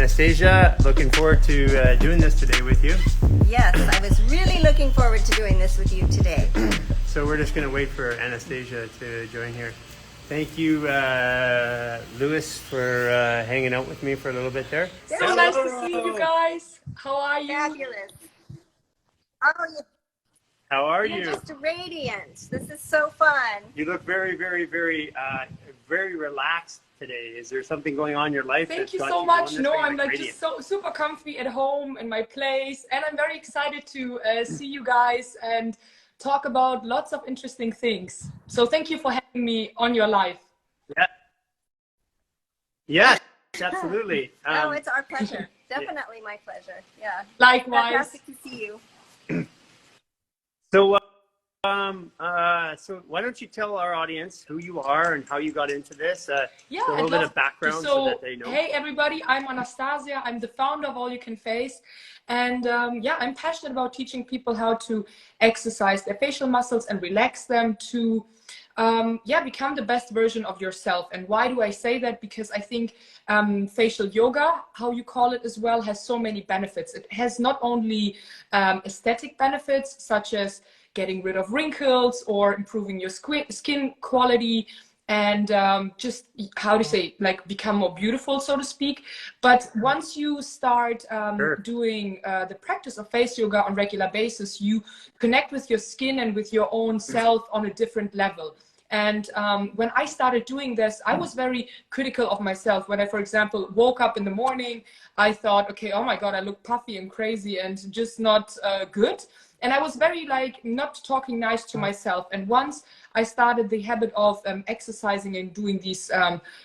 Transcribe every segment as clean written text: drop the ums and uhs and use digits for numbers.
Anastasia, looking forward to doing this today with you. Yes, I was really looking forward to doing this with you today. So we're just going to wait for Anastasia to join here. Thank you, Lewis, for hanging out with me for a little bit there. So nice to see you guys. How are you? Fabulous. Oh, How are you're you? just radiant. This is so fun. You look very, very, very, very relaxed today. Is there something going on in your life? Thank you so much. No, I'm like just so super comfy at home in my place, and I'm very excited to see you guys and talk about lots of interesting things. So thank you for having me on your live. Yeah. Yes, absolutely. Oh, it's our pleasure. Definitely my pleasure. Yeah. Likewise. Fantastic to see you. So, so why don't you tell our audience who you are and how you got into this? Yeah, a little bit of background so that they know. Hey everybody, I'm Anastasia. I'm the founder of All You Can Face, and yeah, I'm passionate about teaching people how to exercise their facial muscles and relax them to yeah, become the best version of yourself. And why do I say that? Because I think facial yoga, how you call it as well, has so many benefits. It has not only aesthetic benefits such as getting rid of wrinkles or improving your skin quality and just, how to say, like become more beautiful, so to speak. But once you start doing the practice of face yoga on a regular basis, you connect with your skin and with your own self on a different level. And when I started doing this, I was very critical of myself. When I, for example, woke up in the morning, I thought, okay, oh my God, I look puffy and crazy and just not good. And I was very like not talking nice to myself. And once I started the habit of exercising and doing these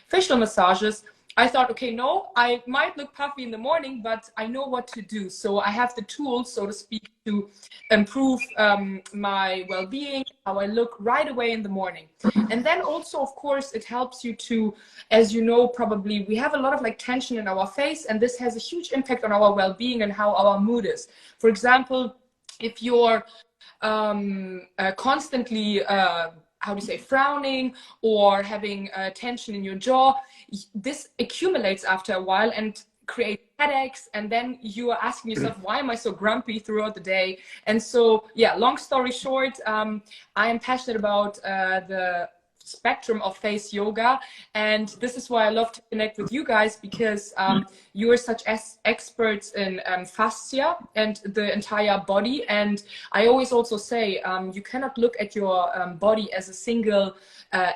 facial massages, I thought, okay, no, I might look puffy in the morning, but I know what to do. So I have the tools, so to speak, to improve my well-being, how I look right away in the morning. And then also, of course, it helps you to, as you know, probably we have a lot of like tension in our face, and this has a huge impact on our well-being and how our mood is. For example, if you're constantly how do you say, frowning or having tension in your jaw, this accumulates after a while and creates headaches, and then you are asking yourself, why am I so grumpy throughout the day? And so, yeah, long story short, I am passionate about the spectrum of face yoga, and this is why I love to connect with you guys, because you are such experts in fascia and the entire body. And I always also say you cannot look at your body as a single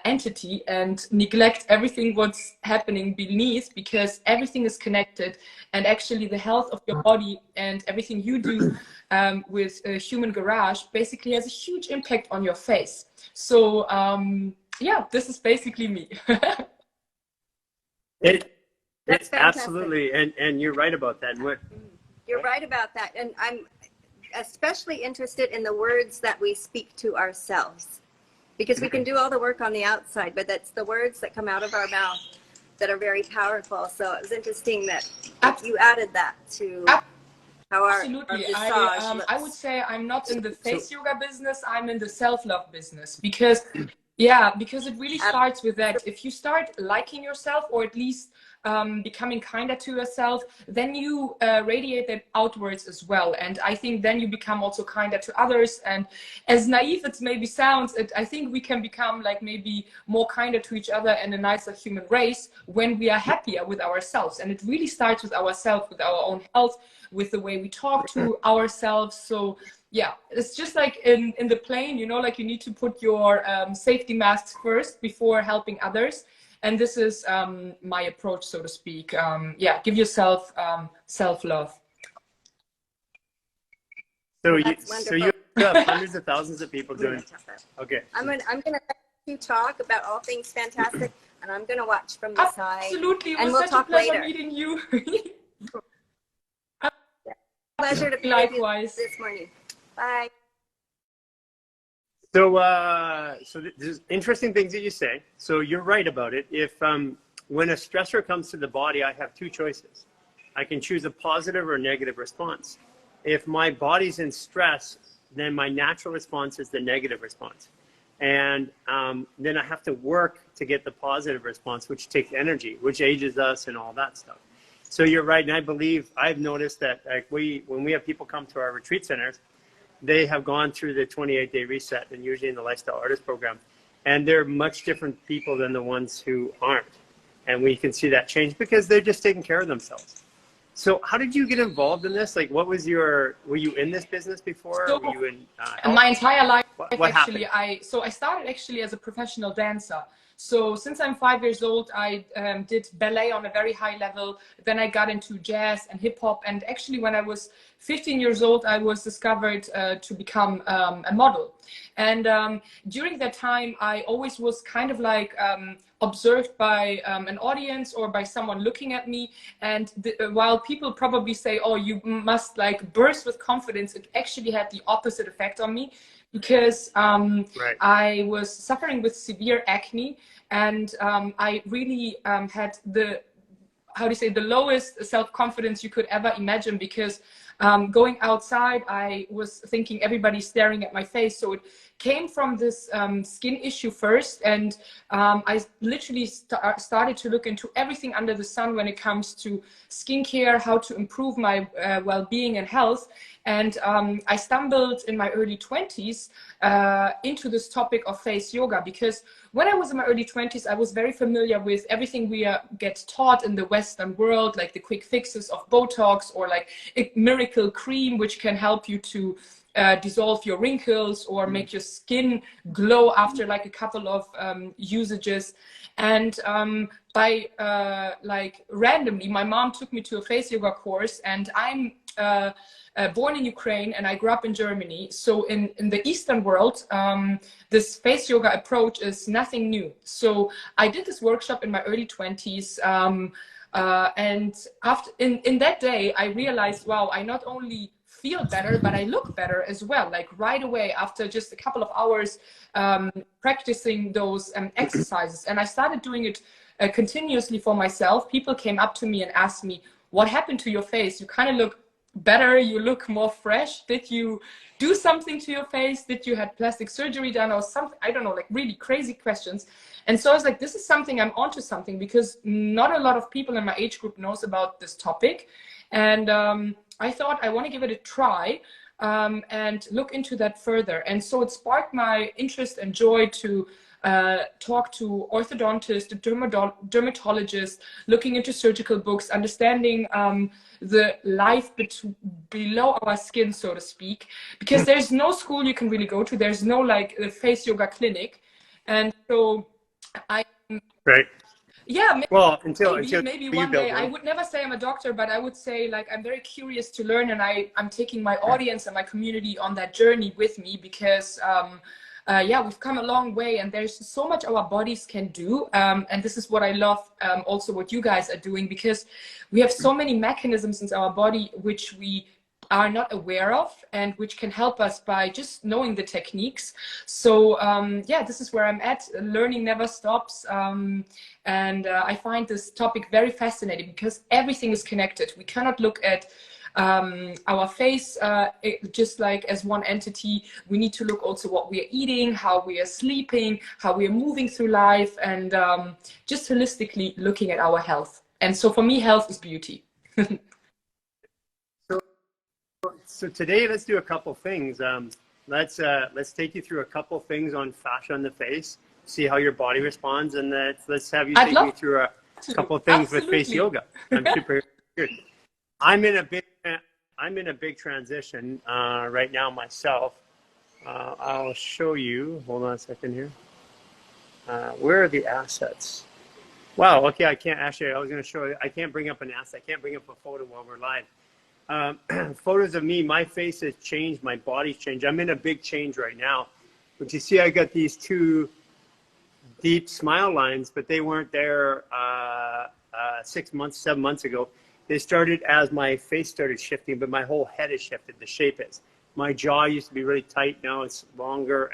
entity and neglect everything what's happening beneath, because everything is connected, and actually the health of your body and everything you do with Human Garage basically has a huge impact on your face. So yeah, this is basically me. It's absolutely, and you're right about that. You're right about that. And I'm especially interested in the words that we speak to ourselves, because we can do all the work on the outside, but that's the words that come out of our mouth that are very powerful. So it was interesting that you added that to how our massage I would say I'm not in the face yoga business, I'm in the self-love business, because yeah, because it really starts with that. If you start liking yourself, or at least becoming kinder to yourself, then you radiate that outwards as well. And I think then you become also kinder to others. And as naive it maybe sounds, I think we can become like maybe more kinder to each other and a nicer human race when we are happier with ourselves. And it really starts with ourselves, with our own health, with the way we talk to ourselves. So yeah, it's just like in the plane, you know, like you need to put your safety masks first before helping others. And this is my approach, so to speak. Yeah, give yourself self-love. So you have hundreds of thousands of people doing. Okay. I'm gonna let you talk about all things fantastic, and I'm gonna watch from the side. Absolutely, and we'll talk later. Meeting you. Pleasure to be Likewise. with you this morning. Bye. So, so there's interesting things that you say. So you're right about it. If when a stressor comes to the body, I have two choices. I can choose a positive or a negative response. If my body's in stress, then my natural response is the negative response. And then I have to work to get the positive response, which takes energy, which ages us and all that stuff. So you're right, and I believe I've noticed that like when we have people come to our retreat centers, they have gone through the 28-day reset, and usually in the Lifestyle Artist Program, and they're much different people than the ones who aren't. And we can see that change because they're just taking care of themselves. So how did you get involved in this? Like, what was were you in this business before? So, were you in my entire life, what actually, happened? I started actually as a professional dancer. So since I'm 5 years old, I did ballet on a very high level. Then I got into jazz and hip hop. And actually, when I was 15 years old, I was discovered to become a model. And during that time, I always was kind of like observed by an audience or by someone looking at me. And while people probably say, oh, you must like burst with confidence, it actually had the opposite effect on me. Because Right. I was suffering with severe acne, and I really had the, how do you say, the lowest self-confidence you could ever imagine, because going outside, I was thinking everybody's staring at my face. So it came from this skin issue first, and I literally started to look into everything under the sun when it comes to skincare, how to improve my well-being and health. And I stumbled in my early 20s into this topic of face yoga, because when I was in my early 20s, I was very familiar with everything we get taught in the Western world, like the quick fixes of Botox, or like a miracle cream, which can help you to dissolve your wrinkles or make your skin glow after like a couple of usages. And by like randomly, my mom took me to a face yoga course, and I'm born in Ukraine and I grew up in Germany. So in the Eastern world, this face yoga approach is nothing new. So I did this workshop in my early 20s. And after in that day, I realized, wow, I not only feel better, but I look better as well. Like right away, after just a couple of hours practicing those exercises. And I started doing it continuously for myself. People came up to me and asked me, what happened to your face? You kind of look better, you look more fresh. Did you do something to your face? Did you had plastic surgery done or something? I don't know, like really crazy questions. And so I was like, this is something, I'm onto something, because not a lot of people in my age group knows about this topic. And I thought I want to give it a try and look into that further. And so it sparked my interest and joy to talk to orthodontists, dermatologists, looking into surgical books, understanding the life below our skin, so to speak, because there's no school you can really go to. There's no like face yoga clinic. And so Right. Yeah, Well, maybe one day. I would never say I'm a doctor, but I would say like I'm very curious to learn, and I'm taking my audience and my community on that journey with me, because yeah, we've come a long way, and there's so much our bodies can do. And this is what I love, also what you guys are doing, because we have so many mechanisms in our body which we are not aware of, and which can help us by just knowing the techniques. So yeah, this is where I'm at. Learning never stops. And I find this topic very fascinating, because everything is connected. We cannot look at our face just like as one entity. We need to look also what we are eating, how we are sleeping, how we are moving through life, and just holistically looking at our health. And so for me, health is beauty. So today, let's do a couple things. Let's take you through a couple things on fascia on the face, see how your body responds, and let's have you take me through a couple of things with face yoga. I'm super good. I'm in a big transition right now myself. I'll show you. Hold on a second here. Where are the assets? Wow. Okay, I can't actually. I was going to show you. I can't bring up an asset. I can't bring up a photo while we're live. Photos of me. My face has changed. My body's changed. I'm in a big change right now. But you see, I got these two deep smile lines, but they weren't there 6 months, 7 months ago. They started as my face started shifting, but my whole head has shifted. The shape is. My jaw used to be really tight. Now it's longer,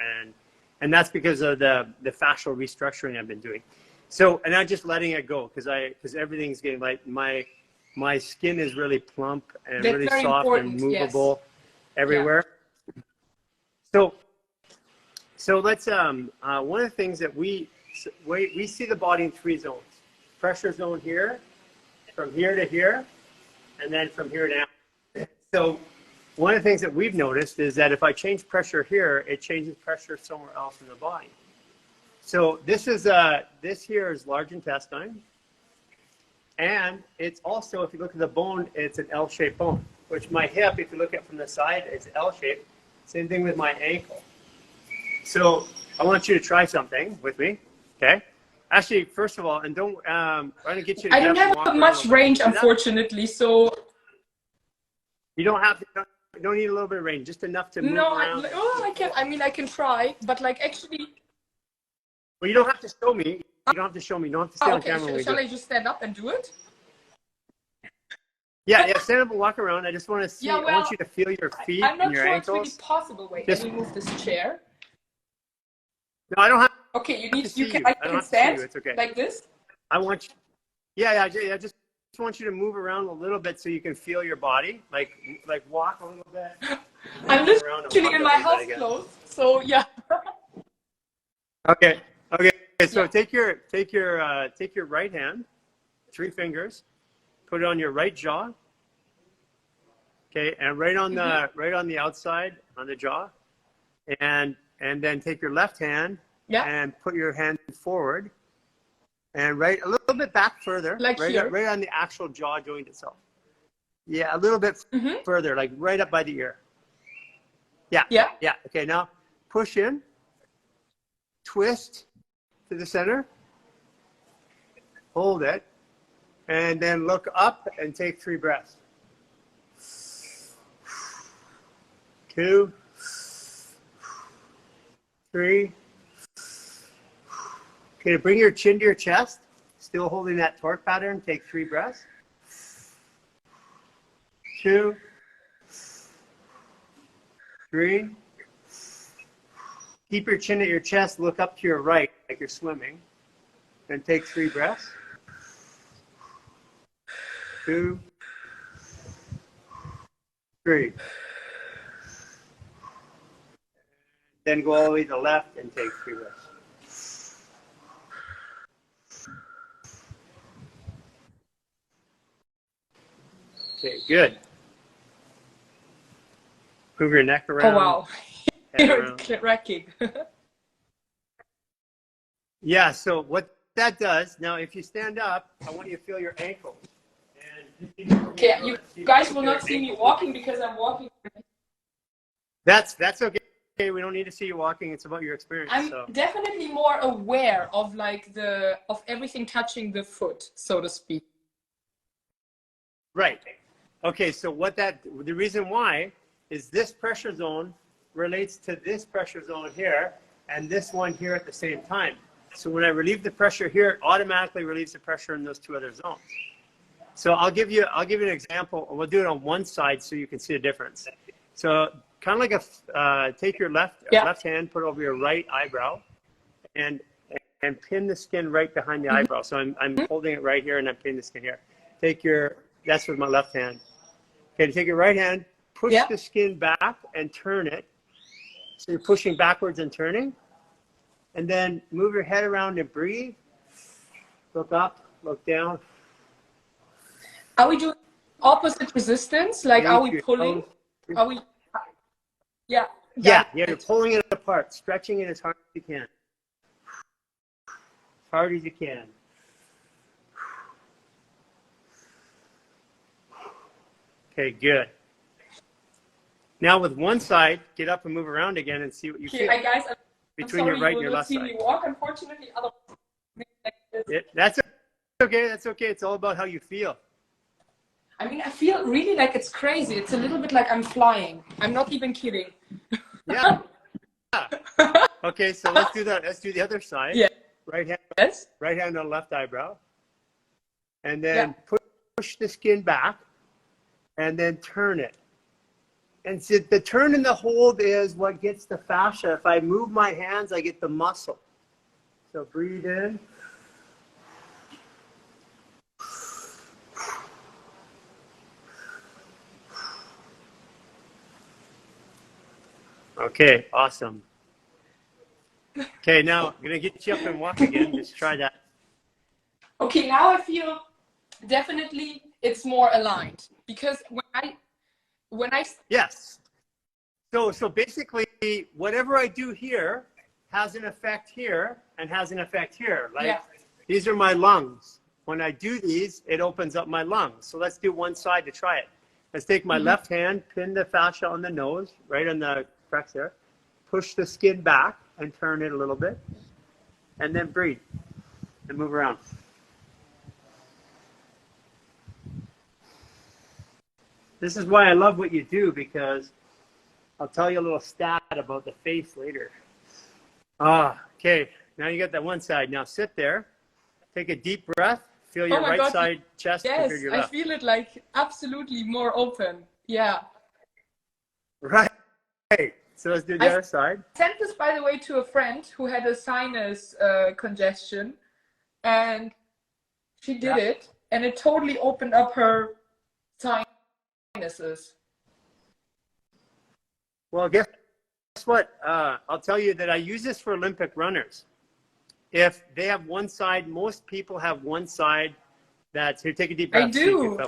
and that's because of the fascial restructuring I've been doing. So, and I'm just letting it go, because everything's getting like my skin is really plump and That's really very soft important, and movable everywhere. Yeah. So let's one of the things that we see the body in 3 zones: pressure zone here, from here to here, and then from here down. So one of the things that we've noticed is that if I change pressure here, it changes pressure somewhere else in the body. So this here is large intestine. And it's also, if you look at the bone, it's an L-shaped bone, which my hip, if you look at from the side, is L-shaped. Same thing with my ankle. So I want you to try something with me, okay? Actually, first of all, and don't, I'm going to get you to I don't have much range, unfortunately, so. You don't have to, you don't need a little bit of range, just enough to move around. I can try, but like actually. Well, you don't have to show me. You don't have to show me. You don't have to stay on camera. Shall I just stand up and do it? Yeah, stand up and walk around. I just want to see. I want you to feel your feet and your ankles. I'm not sure it's really possible. Wait, let me move this chair. No, I don't have. Okay, I can stand. It's okay. Like this. I want you. Yeah. Just want you to move around a little bit so you can feel your body. Like walk a little bit. I'm literally in my house clothes, so yeah. Okay. So take your right hand, 3 fingers, put it on your right jaw. Okay, and right on the outside on the jaw, and then take your left hand and put your hand forward, and right a little bit back further, like right on the actual jaw joint itself. Yeah, a little bit further, like right up by the ear. Yeah. Okay, now push in, twist to the center, hold it, and then look up and take 3 breaths. 2, 3. Okay, to bring your chin to your chest, still holding that torque pattern, take 3 breaths. 2, 3. Keep your chin at your chest, look up to your right like you're swimming, and take 3 breaths. 2, 3. Then go all the way to the left and take 3 breaths. Okay, good. Move your neck around. Oh, wow. You're cracking. Yeah, so what that does, now if you stand up, I want you to feel your ankles. Okay, you guys will not see me walking because I'm walking. That's okay. We don't need to see you walking. It's about your experience. I'm definitely more aware of of everything touching the foot, so to speak. Right. Okay, so the reason why is this pressure zone relates to this pressure zone here and this one here at the same time. So when I relieve the pressure here, it automatically relieves the pressure in those 2 other zones. So I'll give you an example. We'll do it on one side so you can see the difference. So kind of like take your left hand, put it over your right eyebrow, and pin the skin right behind the eyebrow. So I'm holding it right here and I'm pinning the skin here. That's with my left hand. Okay, take your right hand, push the skin back and turn it. So you're pushing backwards and turning. And then move your head around and breathe. Look up, look down. Are we doing opposite resistance? Like, are we pulling? Are we? Yeah, you're pulling it apart, stretching it as hard as you can. As hard as you can. Okay, good. Now with one side, get up and move around again and see what you feel. Hi guys, between your right and your left side. You will not see me walk, unfortunately. That's okay. That's okay. It's all about how you feel. I mean, I feel really like it's crazy. It's a little bit like I'm flying. I'm not even kidding. Yeah. Okay, so let's do that. Let's do the other side. Yeah. Right hand. Yes. Right hand on left eyebrow. And then push the skin back, and then turn it. And so the turn and the hold is what gets the fascia. If I move my hands, I get the muscle. So breathe in. Okay, awesome. Okay, now I'm going to get you up and walk again. Just try that. Okay, now I feel definitely it's more aligned, because when I Yes. So basically, whatever I do here has an effect here and has an effect here. Like yeah. these are my lungs. When I do these, it opens up my lungs. So let's do one side to try it. Let's take my left hand, pin the fascia on the nose, right on the cracks there. Push the skin back and turn it a little bit. And then breathe and move around. This is why I love what you do, because I'll tell you a little stat about the face later. Okay. Now you got that one side. Now sit there. Take a deep breath. Feel your right side chest compared to your I left. feel it like absolutely more open. Yeah. Right. So let's do the other side. I sent this, by the way, to a friend who had a sinus congestion, and she did it, and it totally opened up her sinuses. Well, guess what? I'll tell you that I use this for Olympic runners. If they have one side, most people have one side that's here. Take a deep breath. I do.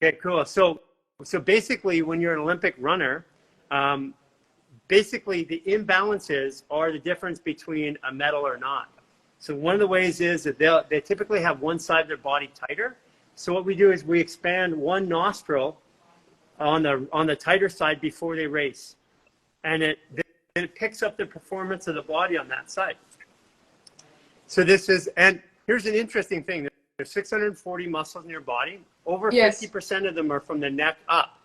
Okay, cool. So basically, when you're an Olympic runner, basically the imbalances are the difference between a medal or not. So one of the ways is that they typically have one side of their body tighter. So what we do is we expand one nostril on the tighter side before they race, and it picks up the performance of the body on that side. So this is, and here's an interesting thing. There's 640 muscles in your body. Over 50% of them are from the neck up.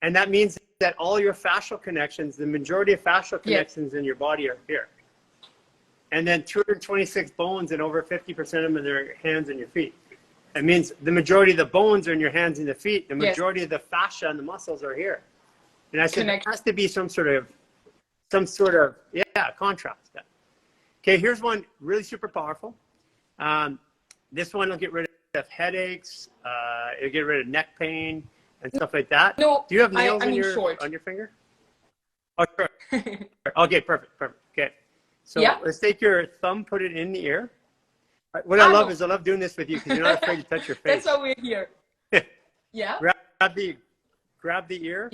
And that means that all your fascial connections, the majority of fascial connections in your body are here. And then 226 bones, and over 50% of them in their hands and your feet. That means the majority of the bones are in your hands and the feet. The majority of the fascia and the muscles are here. And I said, there has to be some sort of contrast. Okay, here's one really super powerful. This one will get rid of headaches. It'll get rid of neck pain and stuff like that. No, do you have nails on your finger? Oh, sure. Okay, perfect. Okay, so let's take your thumb, put it in the ear. What I love is I love doing this with you because you're not afraid to touch your face. That's why we're here. Yeah. Grab the ear.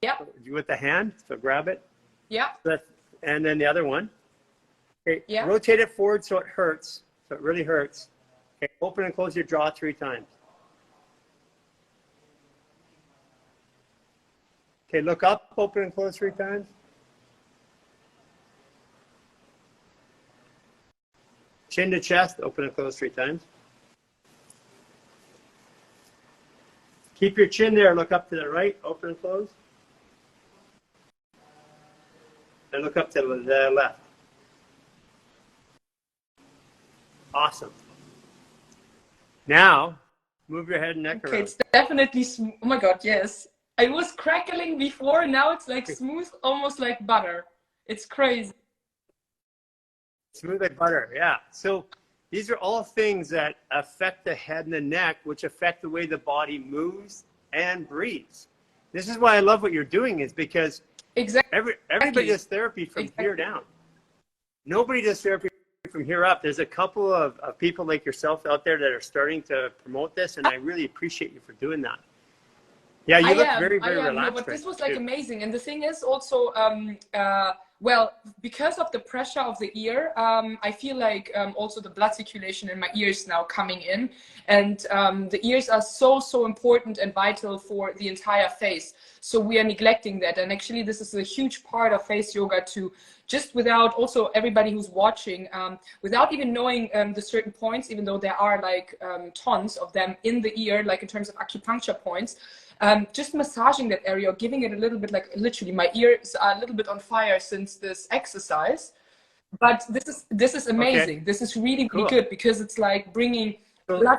Yeah. With the hand. So grab it. Yeah. And then the other one. Okay. Yeah. Rotate it forward so it hurts. So it really hurts. Okay. Open and close your jaw 3 times. Okay. Look up. Open and close 3 times. Chin to chest, open and close 3 times. Keep your chin there, look up to the right, open and close. And look up to the left. Awesome. Now, move your head and neck around. Okay, it's definitely smooth. Oh my God, yes. I was crackling before, now it's like smooth, almost like butter. It's crazy. Smooth like butter, yeah. So these are all things that affect the head and the neck, which affect the way the body moves and breathes. This is why I love what you're doing, is because everybody does therapy from here down. Nobody does therapy from here up. There's a couple of people like yourself out there that are starting to promote this, and I really appreciate you for doing that. Yeah, you look very, very relaxed. No, but this was like amazing. And the thing is also, well, because of the pressure of the ear, I feel like also the blood circulation in my ears now coming in, and the ears are so important and vital for the entire face. So we are neglecting that, and actually this is a huge part of face yoga to just without also everybody who's watching, without even knowing the certain points, even though there are like tons of them in the ear, like in terms of acupuncture points. Just massaging that area, or giving it a little bit, like literally my ears are a little bit on fire since this exercise, but this is amazing. This is really good, because it's like bringing blood.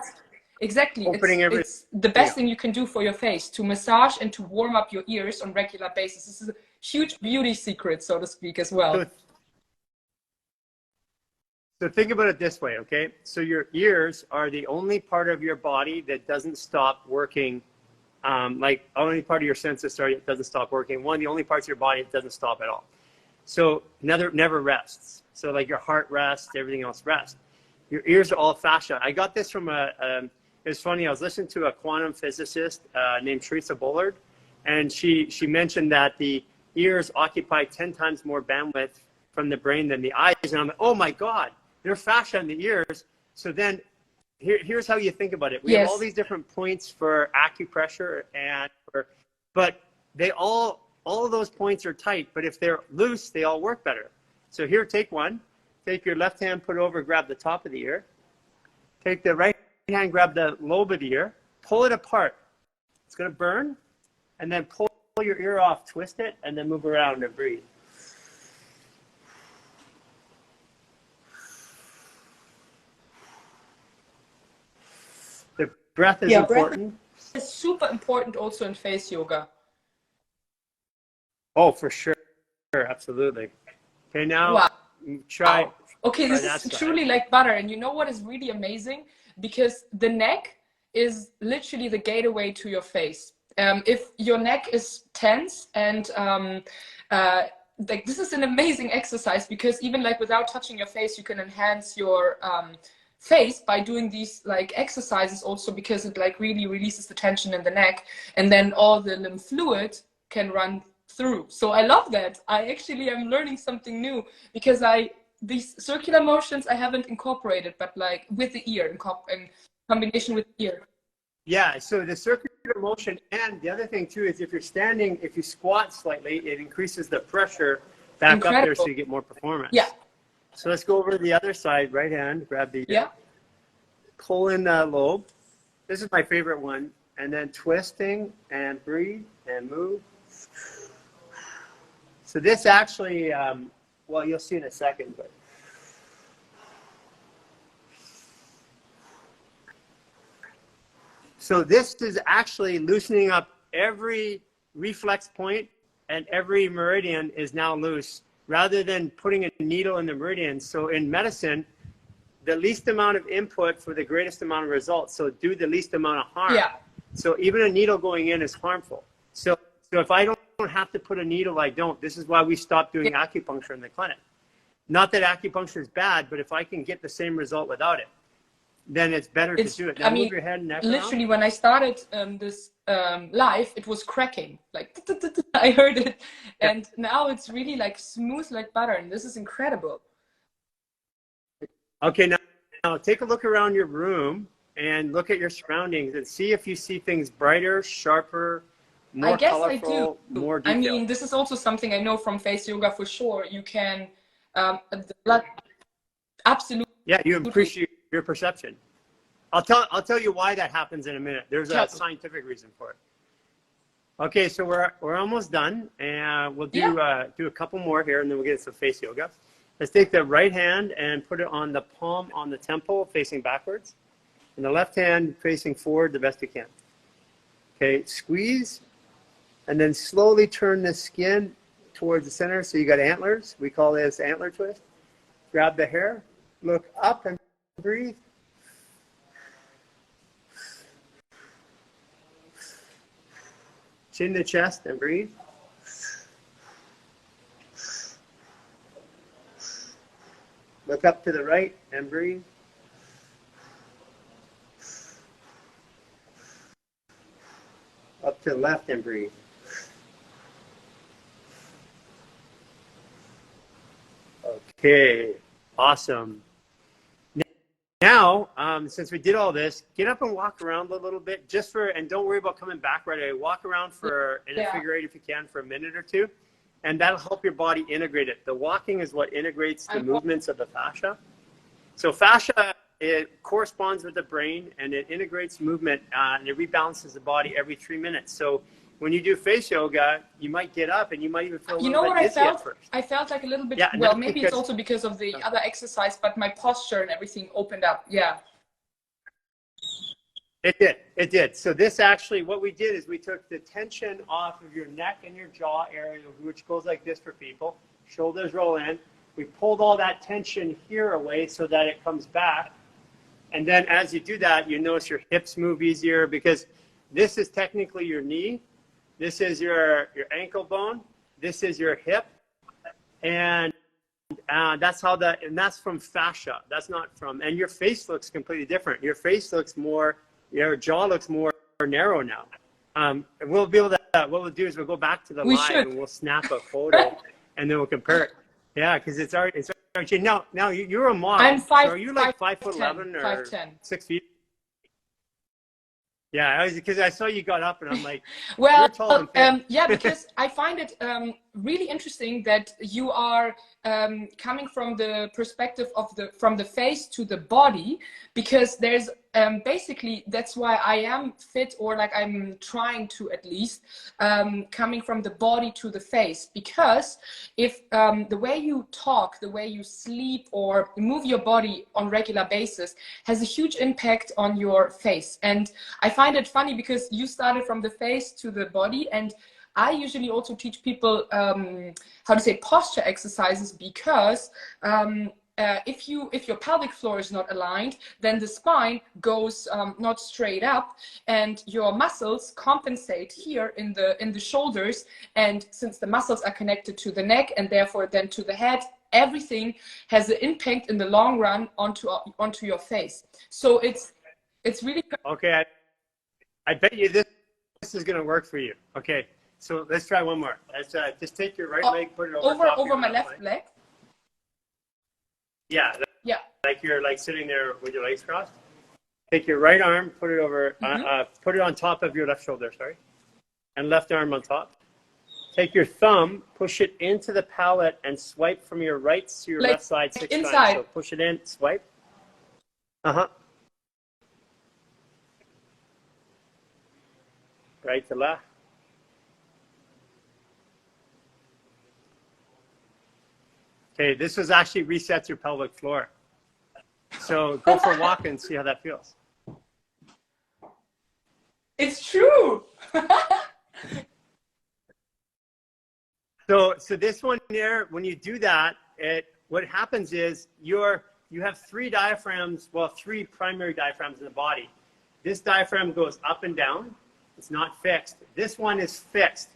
Exactly, it's the best thing you can do for your face, to massage and to warm up your ears on regular basis. This is a huge beauty secret, so to speak, as well. So think about it this way, okay? So your ears are the only part of your body that doesn't stop working. Like only part of your senses, it doesn't stop working. One of the only parts of your body that doesn't stop at all. So never rests. So like your heart rests, everything else rests. Your ears are all fascia. I got this from it's funny, I was listening to a quantum physicist named Teresa Bullard, and she mentioned that the ears occupy 10 times more bandwidth from the brain than the eyes. And I'm like, oh my God, there's fascia in the ears. So then here's how you think about it. We have all these different points for acupressure but they all of those points are tight, but if they're loose, they all work better. So here, take one. Take your left hand, put it over, grab the top of the ear. Take the right hand, grab the lobe of the ear, pull it apart. It's going to burn, and then pull your ear off, twist it, and then move around and breathe. The breath is important. Breath is super important also in face yoga. Oh, for sure. Absolutely. Okay, now try. Wow. Okay, this is truly like butter. And you know what is really amazing? Because the neck is literally the gateway to your face. If your neck is tense and like, this is an amazing exercise, because even like without touching your face, you can enhance your face by doing these like exercises also, because it like really releases the tension in the neck, and then all the lymph fluid can run through. So I love that. I actually am learning something new, because these circular motions I haven't incorporated, but like with the ear, in combination with the ear. Yeah, so the circular motion, and the other thing too is if you're standing, if you squat slightly, it increases the pressure back up there, so you get more performance. Yeah. So let's go over to the other side. Right hand, grab the pull in the lobe. This is my favorite one. And then twisting and breathe and move. So this actually, well, you'll see in a second, but so this is actually loosening up every reflex point, and every meridian is now loose, rather than putting a needle in the meridian. So in medicine, the least amount of input for the greatest amount of results. So do the least amount of harm. Yeah. So even a needle going in is harmful. So if I don't have to put a needle, I don't. This is why we stopped doing acupuncture in the clinic. Not that acupuncture is bad, but if I can get the same result without it, then it's better to do it. Now move your head and neck literally around. When I started this live, it was cracking. Like, I heard it. And now it's really like smooth like butter. And this is incredible. Okay, now take a look around your room and look at your surroundings and see if you see things brighter, sharper, more colorful, more detailed. I mean, this is also something I know from face yoga for sure. You can, absolutely. Yeah, you appreciate your perception. I'll tell you why that happens in a minute. There's a scientific reason for it. Okay, so we're almost done, and we'll do a couple more here, and then we'll get some face yoga. Let's take the right hand and put it on the palm on the temple, facing backwards, and the left hand facing forward the best you can. Okay, squeeze, and then slowly turn the skin towards the center. So you got antlers. We call this antler twist. Grab the hair, look up and breathe. Chin to chest and breathe. Look up to the right and breathe. Up to the left and breathe. Okay, awesome. Now, since we did all this, get up and walk around a little bit, and don't worry about coming back right away. Walk around in a figure eight if you can for a minute or two, and that'll help your body integrate it. The walking is what integrates the movements of the fascia. So fascia, it corresponds with the brain, and it integrates movement, and it rebalances the body every 3 minutes. So when you do face yoga, you might get up and you might even feel a little bit dizzy at first. I felt like a little bit, well, maybe it's also because of the other exercise, but my posture and everything opened up. Yeah. It did. So this actually, what we did is we took the tension off of your neck and your jaw area, which goes like this for people. Shoulders roll in. We pulled all that tension here away so that it comes back. And then as you do that, you notice your hips move easier, because this is technically your knee. This is your ankle bone. This is your hip. And that's how and that's from fascia. That's not from, and your face looks completely different. Your face looks more, your jaw looks more narrow now. And we'll be able to, what we'll do is we'll go back to the live and we'll snap a photo and then we'll compare it. Yeah, because it's already changed. Now you're a model. I'm so are you like 5'11" or 5'10"? 6 feet? Yeah, because I saw you got up and I'm like, well, you're tall and fit. yeah, because I find it really interesting that you are coming from the perspective of from the face to the body, because there's basically, that's why I am fit, or like I'm trying to at least, coming from the body to the face, because if the way you talk, the way you sleep or move your body on regular basis has a huge impact on your face. And I find it funny because you started from the face to the body, and I usually also teach people how to say posture exercises, because if your pelvic floor is not aligned, then the spine goes not straight up, and your muscles compensate here in the shoulders. And since the muscles are connected to the neck and therefore then to the head, everything has an impact in the long run onto your face. So it's really okay. I bet you this is going to work for you. Okay. So let's try one more. Let's just take your right leg, put it over my left leg. Yeah. Yeah. Like you're like sitting there with your legs crossed. Take your right arm, put it over, put it on top of your left shoulder, sorry, and left arm on top. Take your thumb, push it into the palate, and swipe from your right to your left side 6 inside. times. So push it in, swipe. Right to left. Okay, this was actually resets your pelvic floor. So go for a walk and see how that feels. It's true. So this one here, when you do that, what happens is you have 3 diaphragms, well, 3 primary diaphragms in the body. This diaphragm goes up and down. It's not fixed. This one is fixed.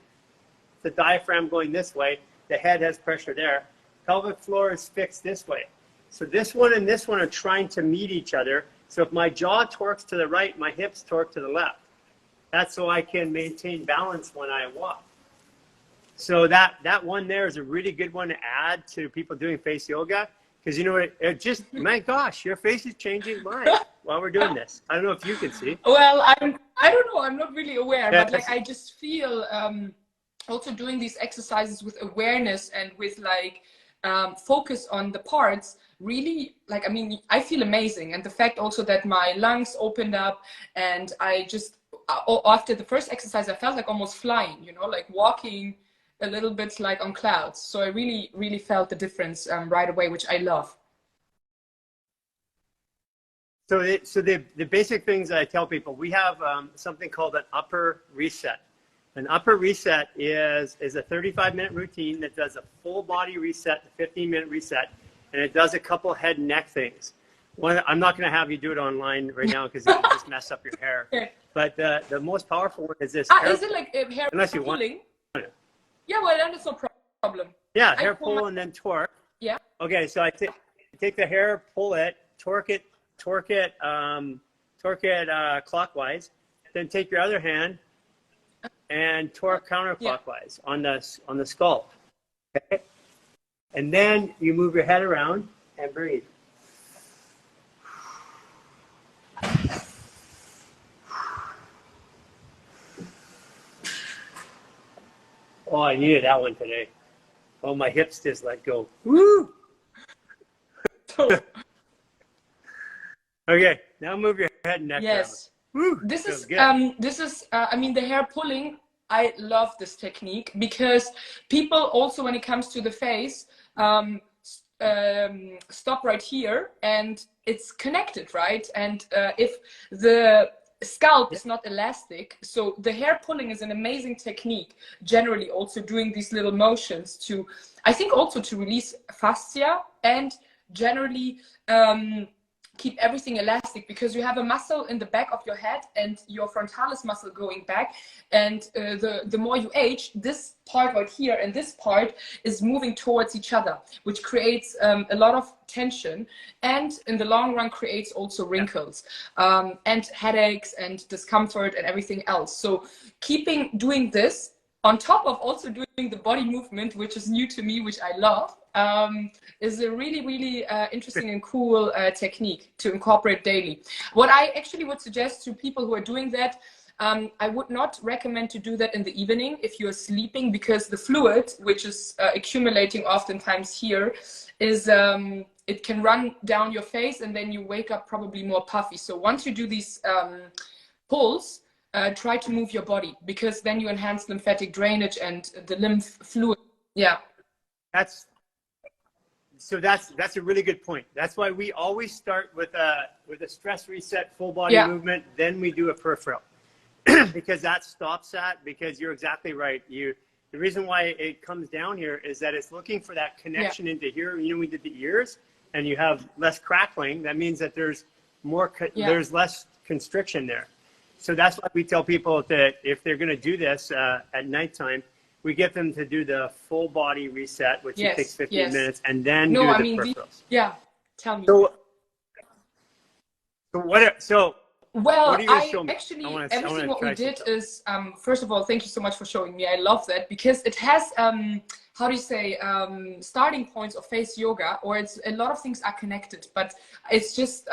The diaphragm going this way. The head has pressure there. Pelvic floor is fixed this way. So this one and this one are trying to meet each other. So if my jaw torques to the right, my hips torque to the left. That's so I can maintain balance when I walk. So that one there is a really good one to add to people doing face yoga. Because you know what, it just, my gosh, your face is changing mine while we're doing this. I don't know if you can see. Well, I don't know, I'm not really aware, but like I just feel also doing these exercises with awareness and with like focus on the parts, really, like, I mean, I feel amazing. And the fact also that my lungs opened up, and I just, after the first exercise, I felt like almost flying, you know, like walking a little bit like on clouds. So I really, really felt the difference right away, which I love. So the basic things that I tell people, we have something called an upper reset. An upper reset is a 35-minute routine that does a full body reset, a 15-minute reset, and it does a couple head and neck things. One, I'm not going to have you do it online right now because it will just mess up your hair. Okay. But the most powerful one is this. Is it like hair unless you pulling? Want it. Yeah, well, then it's no problem. Yeah, hair pull and then torque. Yeah. Okay, so I take the hair, pull it, torque it clockwise. Then take your other hand and torque counterclockwise on the scalp. Okay, and then you move your head around and breathe. Oh, I needed that one today. Oh, my hips just let go. Woo! Okay, now move your head and neck. Yes. Woo! This is I mean, the hair pulling, I love this technique because people also, when it comes to the face, stop right here and it's connected, right? And if the scalp is not elastic, so the hair pulling is an amazing technique, generally also doing these little motions to, I think, also to release fascia and generally keep everything elastic, because you have a muscle in the back of your head and your frontalis muscle going back, and the more you age, this part right here and this part is moving towards each other, which creates a lot of tension, and in the long run creates also wrinkles and headaches and discomfort and everything else. So doing this on top of also doing the body movement, which is new to me, which I love, is a really, really interesting and cool technique to incorporate daily. What I actually would suggest to people who are doing that, I would not recommend to do that in the evening if you're sleeping, because the fluid, which is accumulating oftentimes here, is it can run down your face, and then you wake up probably more puffy. So once you do these pulls, try to move your body, because then you enhance lymphatic drainage and the lymph fluid. Yeah. That's a really good point. That's why we always start with a stress reset, full body movement, then we do a peripheral. Because that stops that, because you're exactly right. The reason why it comes down here is that it's looking for that connection into here. You know, we did the ears, and you have less crackling. That means that there's more, there's less constriction there. So that's why we tell people that if they're going to do this at nighttime, we get them to do the full body reset, which takes 15 minutes, and then do the peripherals. Tell me. Well, everything what we did is, first of all, thank you so much for showing me. I love that, because it has, how do you say, starting points of face yoga, or it's a lot of things are connected, but it's just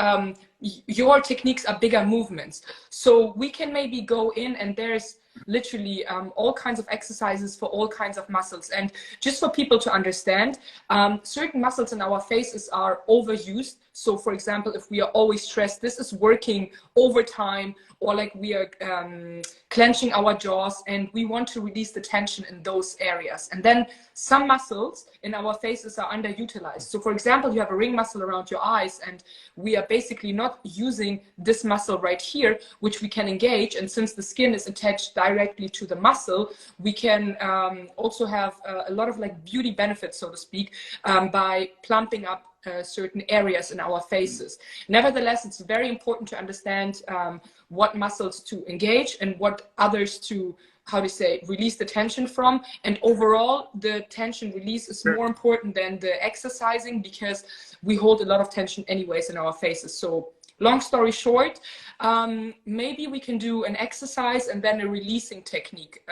your techniques are bigger movements. So we can maybe go in, and there's literally all kinds of exercises for all kinds of muscles. And just for people to understand, certain muscles in our faces are overused. So for example, if we are always stressed, this is working overtime, or like we are clenching our jaws, and we want to release the tension in those areas. And then some muscles in our faces are underutilized. So for example, you have a ring muscle around your eyes, and we are basically not using this muscle right here, which we can engage. And since the skin is attached directly to the muscle, we can also have a lot of like beauty benefits, so to speak, by plumping up certain areas in our faces. Nevertheless, it's very important to understand what muscles to engage and what others to, how to say, release the tension from. And overall, the tension release is more important than the exercising, because we hold a lot of tension anyways in our faces. So long story short, maybe we can do an exercise and then a releasing technique.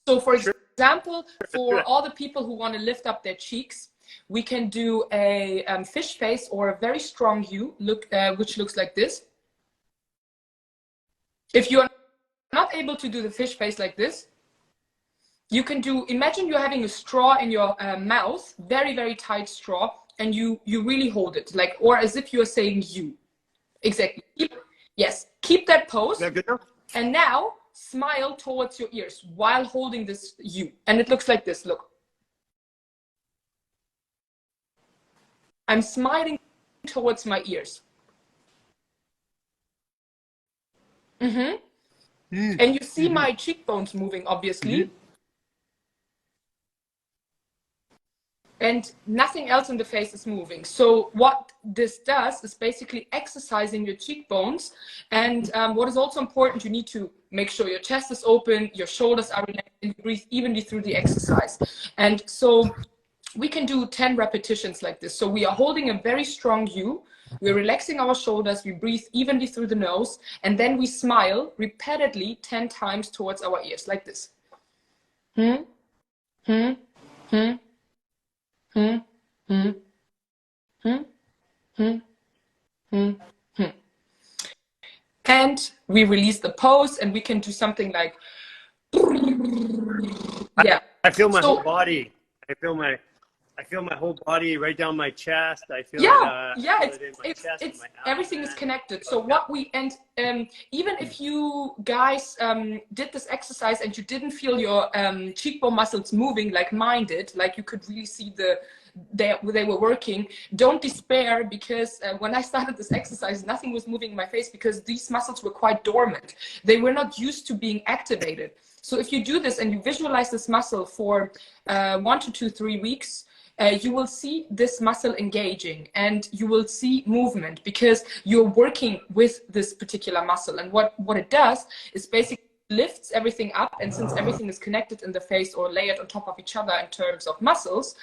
So for example, for all the people who want to lift up their cheeks, we can do a fish face, or a very strong U, which looks like this. If you're not able to do the fish face like this, you can do, imagine you're having a straw in your mouth, very, very tight straw, and you really hold it, like, or as if you're saying U. Exactly. Keep that pose. And now smile towards your ears while holding this U. And it looks like this, look. I'm smiling towards my ears. And you see my cheekbones moving, obviously. And nothing else in the face is moving. So what this does is basically exercising your cheekbones. And what is also important, you need to make sure your chest is open, your shoulders are relaxed, and you breathe evenly through the exercise. And so we can do 10 repetitions like this. So we are holding a very strong U. We're relaxing our shoulders. We breathe evenly through the nose. And then we smile repeatedly 10 times towards our ears, like this. And we release the pose, and we can do something like, I feel my whole body. I feel my whole body right down my chest. I feel it's everything is connected. So what we, and even if you guys did this exercise and you didn't feel your cheekbone muscles moving like mine did, like you could really see they were working, don't despair, because when I started this exercise, nothing was moving in my face, because these muscles were quite dormant. They were not used to being activated. So if you do this and you visualize this muscle for 1 to 2, 3 weeks, you will see this muscle engaging and you will see movement because you're working with this particular muscle. And what it does is basically lifts everything up. And since everything is connected in the face or layered on top of each other in terms of muscles,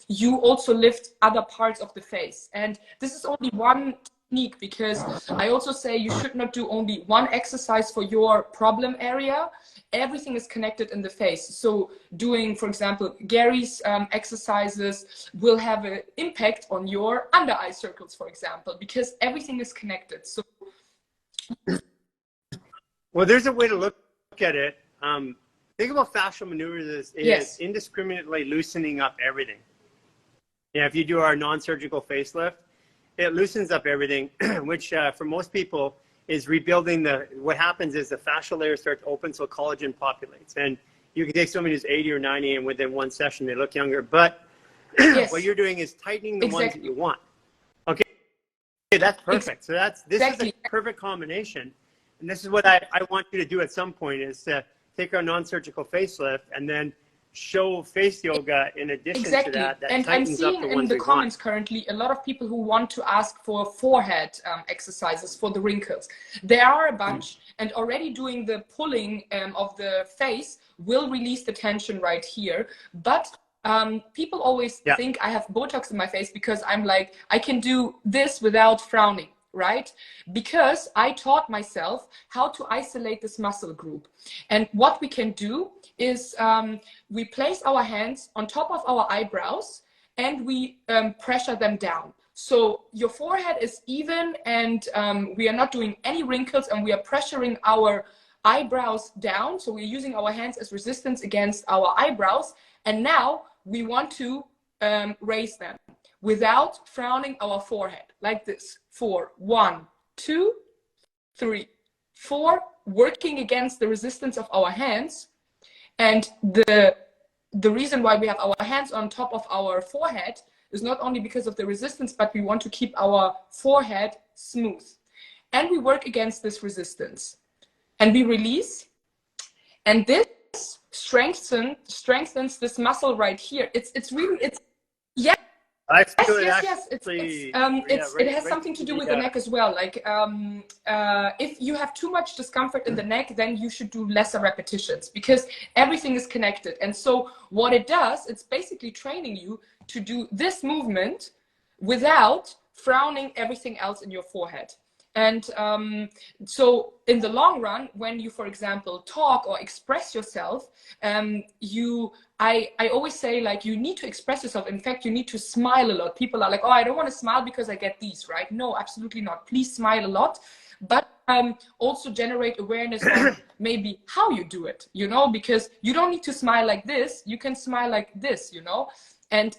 you also lift other parts of the face. And this is only one technique, because I also say you should not do only one exercise for your problem area. Everything is connected in the face. So doing, for example, Gary's exercises will have an impact on your under eye circles, for example, because everything is connected. So, well, there's a way to look at it. Think about fascial maneuvers as yes, indiscriminately loosening up everything. Yeah, if you do our non-surgical facelift, it loosens up everything, which for most people is rebuilding what happens is the fascial layer starts to open, so collagen populates. And you can take somebody who's 80 or 90 and within one session they look younger, but yes, what you're doing is tightening the exactly. ones that you want. Okay, that's perfect. So this Exactly. is a perfect combination. And this is what I want you to do at some point, is to take our non-surgical facelift and then show face yoga in addition to that And I'm tightens up seeing the in ones the we comments want. currently a lot of people who want to ask for forehead exercises for the wrinkles. There are a bunch, and already doing the pulling of the face will release the tension right here. But people always think I have Botox in my face because I'm like, I can do this without frowning, right? Because I taught myself how to isolate this muscle group. And what we can do is we place our hands on top of our eyebrows and we pressure them down. So your forehead is even, and we are not doing any wrinkles, and we are pressuring our eyebrows down. So we're using our hands as resistance against our eyebrows. And now we want to raise them without frowning our forehead, like this. 4, 1, 2, 3, 4, working against the resistance of our hands. And the reason why we have our hands on top of our forehead is not only because of the resistance, but we want to keep our forehead smooth. And we work against this resistance. And we release. And this strengthens this muscle right here. It's really, yeah. I feel Yes. It has something to do with the neck as well. Like if you have too much discomfort in the neck, then you should do lesser repetitions because everything is connected. And so what it does, it's basically training you to do this movement without frowning everything else in your forehead. And so in the long run, when you, for example, talk or express yourself, I always say, like, you need to express yourself. In fact, you need to smile a lot. People are like, oh, I don't want to smile because I get these, right? No, absolutely not. Please smile a lot. But also generate awareness on maybe how you do it, you know, because you don't need to smile like this. You can smile like this, you know. And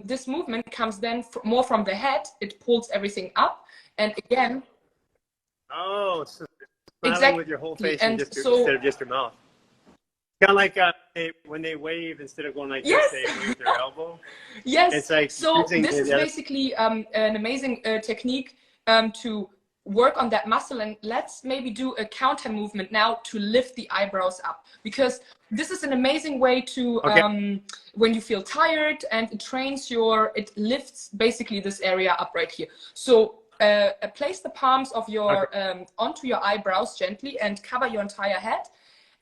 this movement comes then more from the head. It pulls everything up. And again, so smiling exactly with your whole face and instead of just your mouth. Kind of like when they wave, instead of going like this, they wave their elbow. Yes. It's like so this is basically an amazing technique to work on that muscle. And let's maybe do a counter movement now to lift the eyebrows up, because this is an amazing way to when you feel tired, and it lifts basically this area up right here. So place the palms of your onto your eyebrows gently and cover your entire head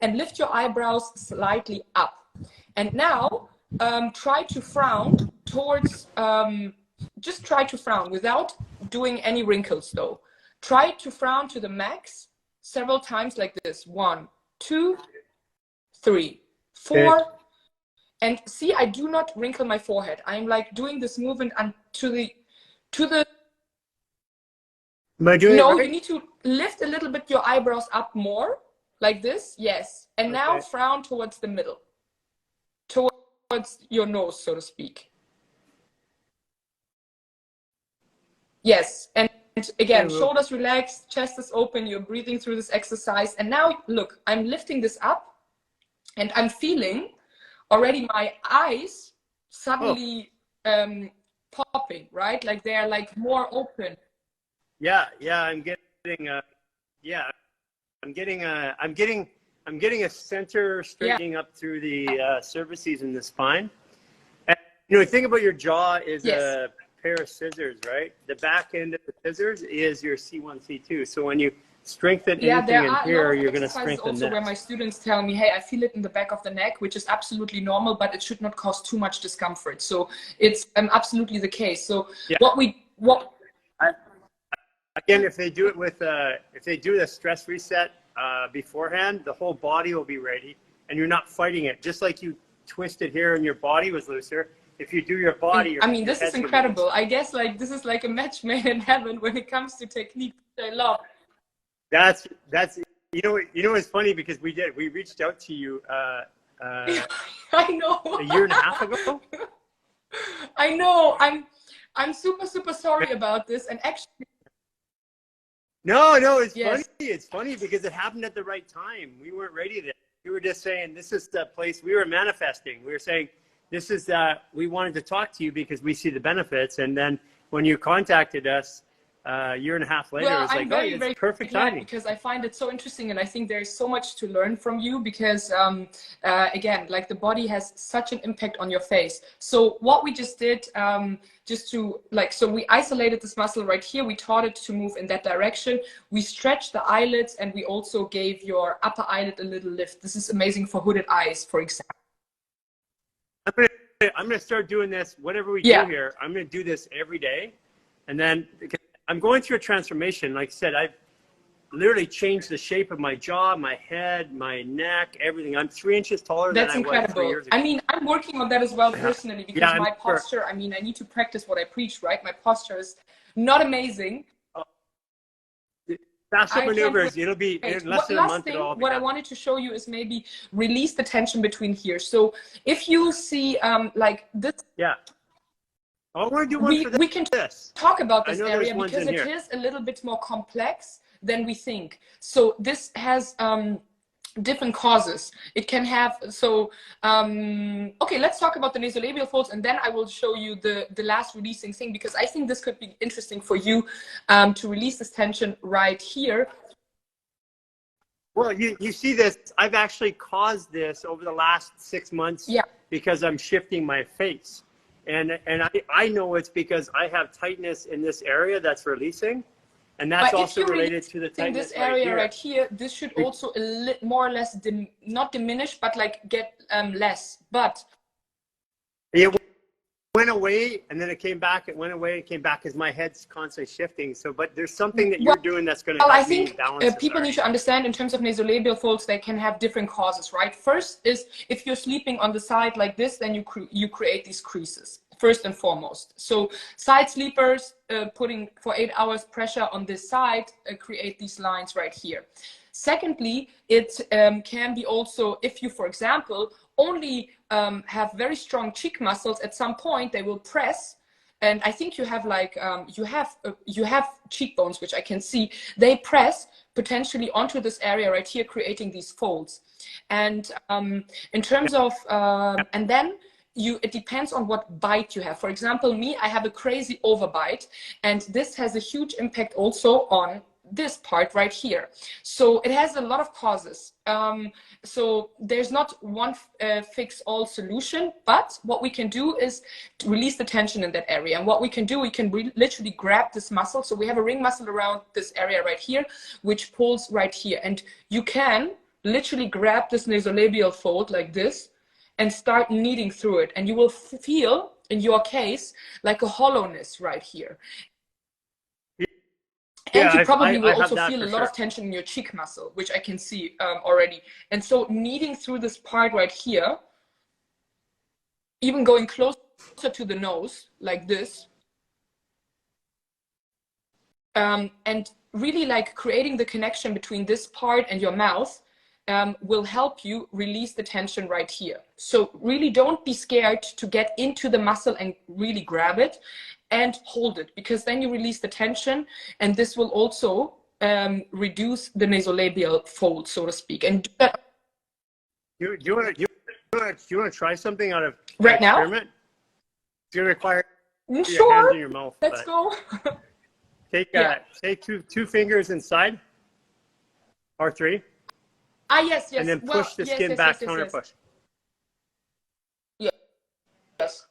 and lift your eyebrows slightly up. And now try to frown towards, just try to frown without doing any wrinkles though. Try to frown to the max several times like this. 1, 2, 3, 4. And see, I do not wrinkle my forehead. I'm like doing this movement to the Am I doing it right? you need to lift a little bit your eyebrows up more, like this. Yes. And now frown towards the middle, towards your nose, so to speak. Yes. And again, shoulders relaxed, chest is open, you're breathing through this exercise. And now look, I'm lifting this up and I'm feeling already my eyes suddenly popping, right? Like they're like more open. Yeah, I'm getting a center straightening up through the cervices in the spine. And You know, think about your jaw is Yes. a pair of scissors, right? The back end of the scissors is your C1, C2. So when you strengthen anything there in are a here, lot of you're going to exercises strengthen also that. where my students tell me, hey, I feel it in the back of the neck, which is absolutely normal, but it should not cause too much discomfort. So it's absolutely the case. So Yeah. Again, if they do it with if they do the stress reset beforehand, the whole body will be ready, and you're not fighting it. Just like you twisted here and your body was looser. If you do your body, I mean, this is incredible. I guess like this is like a match made in heaven when it comes to technique. I love. That's you know it's funny because we reached out to you I know. a year and a half ago. I know. I'm super sorry about this, and actually. No, it's funny. It's funny because it happened at the right time. We weren't ready then. We were just saying this is the place. We were manifesting. We were saying this is we wanted to talk to you because we see the benefits. And then when you contacted us a year and a half later, it was like, it's perfect timing. Because I find it so interesting, and I think there's so much to learn from you because again, like the body has such an impact on your face. So what we just did, so we isolated this muscle right here. We taught it to move in that direction. We stretched the eyelids, and we also gave your upper eyelid a little lift. This is amazing for hooded eyes, for example. I'm gonna start doing this. Whatever we do here, I'm gonna do this every day, and then I'm going through a transformation. Like I said, I've literally changed the shape of my jaw, my head, my neck, everything. I'm 3 inches taller than I was 3 years ago. I mean, I'm working on that as well personally because my posture, I mean, I need to practice what I preach, right? My posture is not amazing. Fascial maneuvers, it'll be in less than a month. What I wanted to show you is maybe release the tension between here. So if you see like this. Yeah. I want to do one for this. We can talk about this area because it is a little bit more complex than we think. So this has different causes. It can have, okay, let's talk about the nasolabial folds, and then I will show you the last releasing thing, because I think this could be interesting for you to release this tension right here. Well, you see this, I've actually caused this over the last 6 months because I'm shifting my face. And I know it's because I have tightness in this area that's releasing. And that's also related to the tightness this area right here. This should also more or less not diminish, but like get less. But it went away, and then it came back. It went away, it came back because my head's constantly shifting. So, but there's something that you're doing that's going to help me balance. I think people need to understand in terms of nasolabial folds, they can have different causes, right? First is if you're sleeping on the side like this, then you create these creases. First and foremost. So side sleepers putting for 8 hours pressure on this side create these lines right here. Secondly, it can be also if you, for example, only have very strong cheek muscles, at some point they will press. And I think you have like, you have cheekbones, which I can see, they press potentially onto this area right here, creating these folds. And in terms of, and then, it depends on what bite you have. For example, me, I have a crazy overbite, and this has a huge impact also on this part right here. So it has a lot of causes. So there's not one fix-all solution, but what we can do is to release the tension in that area. And what we can do, we can literally grab this muscle. So we have a ring muscle around this area right here, which pulls right here. And you can literally grab this nasolabial fold like this, and start kneading through it, and you will feel, in your case, like a hollowness right here. And you probably will also feel a lot of tension in your cheek muscle, which I can see already. And so kneading through this part right here, even going closer to the nose, like this, and really like creating the connection between this part and your mouth, will help you release the tension right here. So really don't be scared to get into the muscle and really grab it and hold it, because then you release the tension, and this will also reduce the nasolabial fold, so to speak. And you want to try something out of right now? Experiment? It's going to require your hands in your mouth. Let's go. Take two fingers inside, or 3. Ah, yes. And then push the skin back, counter push. Yes.